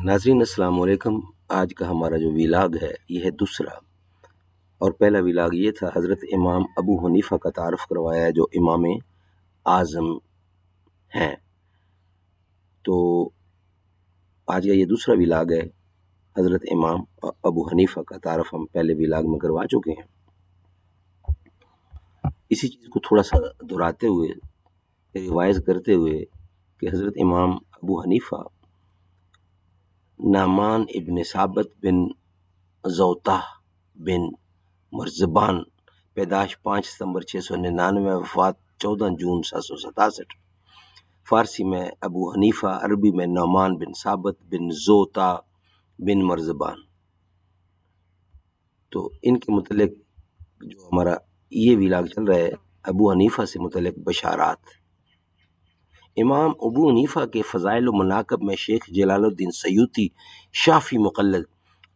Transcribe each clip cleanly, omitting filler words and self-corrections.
ناظرین السلام علیکم۔ آج کا ہمارا جو ویلاگ ہے یہ ہے دوسرا، اور پہلا ویلاگ یہ تھا، حضرت امام ابو حنیفہ کا تعارف کروایا ہے جو امام اعظم ہیں۔ تو آج کا یہ دوسرا ویلاگ ہے، حضرت امام ابو حنیفہ کا تعارف ہم پہلے ویلاگ میں کروا چکے ہیں۔ اسی چیز کو تھوڑا سا دہراتے ہوئے، ریوائز کرتے ہوئے کہ حضرت امام ابو حنیفہ نعمان ابن ثابت بن زوطہ بن مرزبان، پیدائش 5 ستمبر 699، وفات 14 جون 767۔ فارسی میں ابو حنیفہ، عربی میں نعمان بن ثابت بن زوطہ بن مرزبان۔ تو ان کے متعلق جو ہمارا یہ ویلاگ چل رہا ہے، ابو حنیفہ سے متعلق بشارات۔ امام ابو حنیفہ کے فضائل و مناقب میں شیخ جلال الدین سیوطی شافی مقلد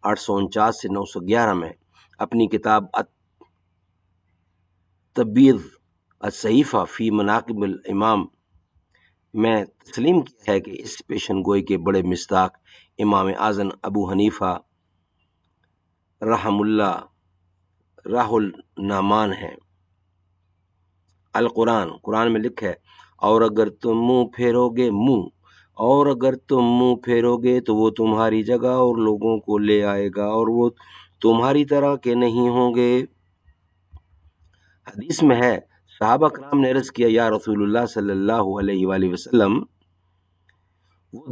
849 سے 911 میں اپنی کتاب التبیض الصحیفہ فی مناقب الامام میں تسلیم کیا ہے کہ اس پیشن گوئی کے بڑے مصداق امام اعظم ابو حنیفہ رحم اللہ راہ النعمان ہیں۔ قرآن میں لکھا ہے، اور اگر تم منہ پھیرو گے تو وہ تمہاری جگہ اور لوگوں کو لے آئے گا، اور وہ تمہاری طرح کے نہیں ہوں گے۔ حدیث میں ہے، صحابہ کرام نے عرض کیا، یا رسول اللہ صلی اللہ علیہ وآلہ وسلم، وہ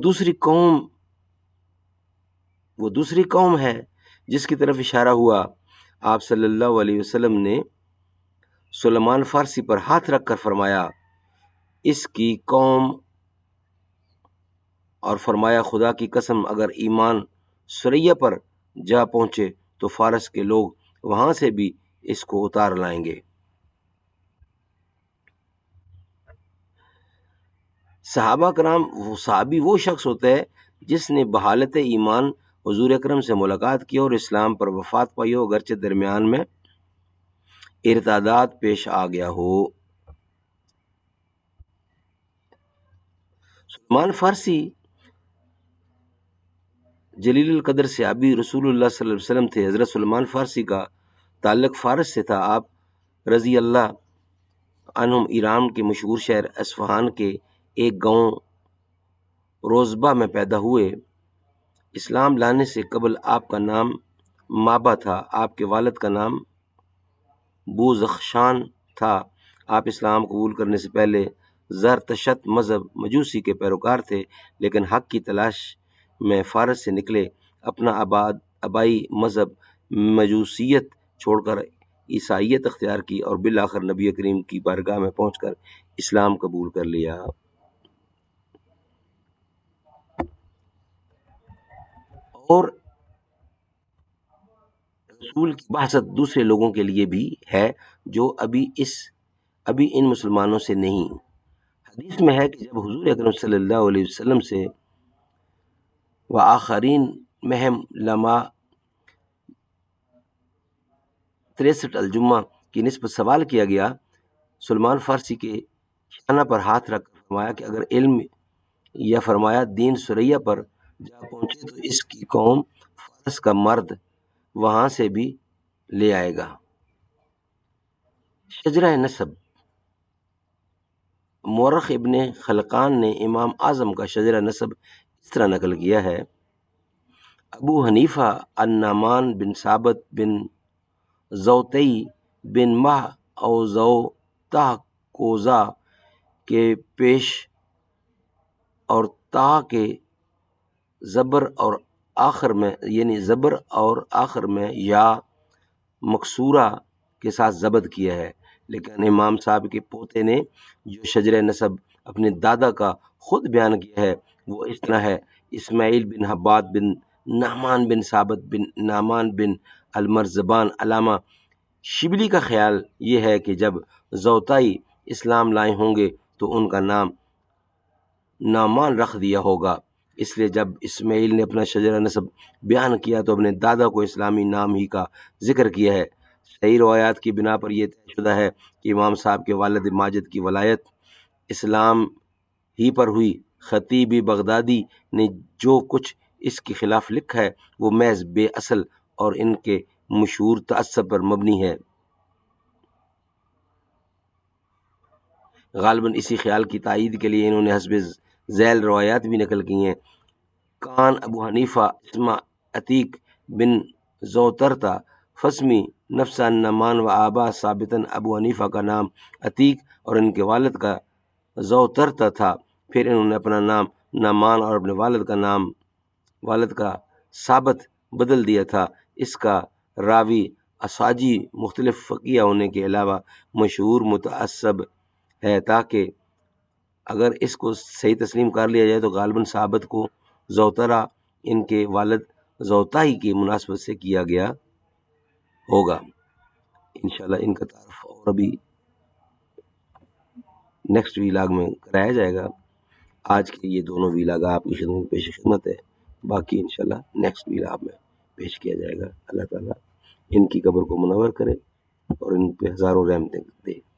دوسری قوم ہے جس کی طرف اشارہ ہوا۔ آپ صلی اللہ علیہ وسلم نے سلمان فارسی پر ہاتھ رکھ کر فرمایا، اس کی قوم، اور فرمایا، خدا کی قسم اگر ایمان سریہ پر جا پہنچے تو فارس کے لوگ وہاں سے بھی اس کو اتار لائیں گے۔ صحابہ کرام، صحابی وہ شخص ہوتا ہے جس نے بحالت ایمان حضور اکرم سے ملاقات کی اور اسلام پر وفات پائی ہو، اگرچہ درمیان میں ارتداد پیش آ گیا ہو۔ سلمان فارسی جلیل القدر صحابی رسول اللہ صلی اللہ علیہ وسلم تھے۔ حضرت سلمان فارسی کا تعلق فارس سے تھا۔ آپ رضی اللہ عنہم ایران کے مشہور شہر اصفہان کے ایک گاؤں روزبہ میں پیدا ہوئے۔ اسلام لانے سے قبل آپ کا نام مابا تھا، آپ کے والد کا نام بوزخشان تھا۔ آپ اسلام قبول کرنے سے پہلے زرتشت مذہب مجوسی کے پیروکار تھے، لیکن حق کی تلاش میں فارس سے نکلے، اپنا آبائی مذہب مجوسیت چھوڑ کر عیسائیت اختیار کی، اور بالآخر نبی کریم کی بارگاہ میں پہنچ کر اسلام قبول کر لیا۔ اور رسول کی بحثت دوسرے لوگوں کے لیے بھی ہے جو ابھی ان مسلمانوں سے نہیں۔ حدیث میں ہے کہ جب حضور اکرم صلی اللہ علیہ وسلم سے وآخرین مہم لما 63 الجمہ کی نسبت سوال کیا گیا، سلمان فارسی کے شانہ پر ہاتھ رکھ فرمایا کہ اگر علم یا فرمایا دین سریہ پر جا پہنچے تو اس کی قوم فارس کا مرد وہاں سے بھی لے آئے گا۔ شجرہ نسب، مورخ ابن خلقان نے امام اعظم کا شجرہ نسب اس طرح نقل کیا ہے، ابو حنیفہ النعمان بن ثابت بن زوطی بن ماہ او زوطہ کوزا کے پیش اور تا کے زبر اور آخر میں یا مکسورہ کے ساتھ ضبط کیا ہے، لیکن امام صاحب کے پوتے نے جو شجرہ نسب اپنے دادا کا خود بیان کیا ہے وہ اس طرح ہے، اسماعیل بن حباد بن نعمان بن ثابت بن نعمان بن المرزبان۔ علامہ شبلی کا خیال یہ ہے کہ جب زوطائی اسلام لائے ہوں گے تو ان کا نام نعمان رکھ دیا ہوگا، اس لیے جب اسماعیل نے اپنا شجرہ نسب بیان کیا تو اپنے دادا کو اسلامی نام ہی کا ذکر کیا ہے۔ صحیح روایات کی بنا پر یہ طے شدہ ہے کہ امام صاحب کے والد ماجد کی ولایت اسلام ہی پر ہوئی۔ خطیب بغدادی نے جو کچھ اس کے خلاف لکھا ہے وہ محض بے اصل اور ان کے مشہور تعصب پر مبنی ہے۔ غالباً اسی خیال کی تائید کے لیے انہوں نے حسب ذیل روایات بھی نقل کی ہیں۔ کان ابو حنیفہ اسما عتیق بن زوترتا فسمی نفس النمان و آبا ثابتاً، ابو حنیفہ کا نام عتیق اور ان کے والد کا زوترتا تھا، پھر انہوں نے اپنا نام نعمان اور اپنے والد کا ثابت بدل دیا تھا۔ اس کا راوی اساجی مختلف فقیہ ہونے کے علاوہ مشہور متعصب ہے، تاکہ اگر اس کو صحیح تسلیم کر لیا جائے تو غالباً ثابت کو زوترا ان کے والد زوتائی کی مناسبت سے کیا گیا ہوگا۔ انشاءاللہ ان کا تعارف اور ابھی نیکسٹ ویلاگ میں کرایا جائے گا۔ آج کے یہ دونوں ویلاگ آپ کی خدمت پیش خدمت ہے، باقی انشاءاللہ نیکسٹ ویلاگ میں پیش کیا جائے گا۔ اللہ تعالیٰ ان کی قبر کو منور کرے اور ان پہ ہزاروں رحمتیں دے۔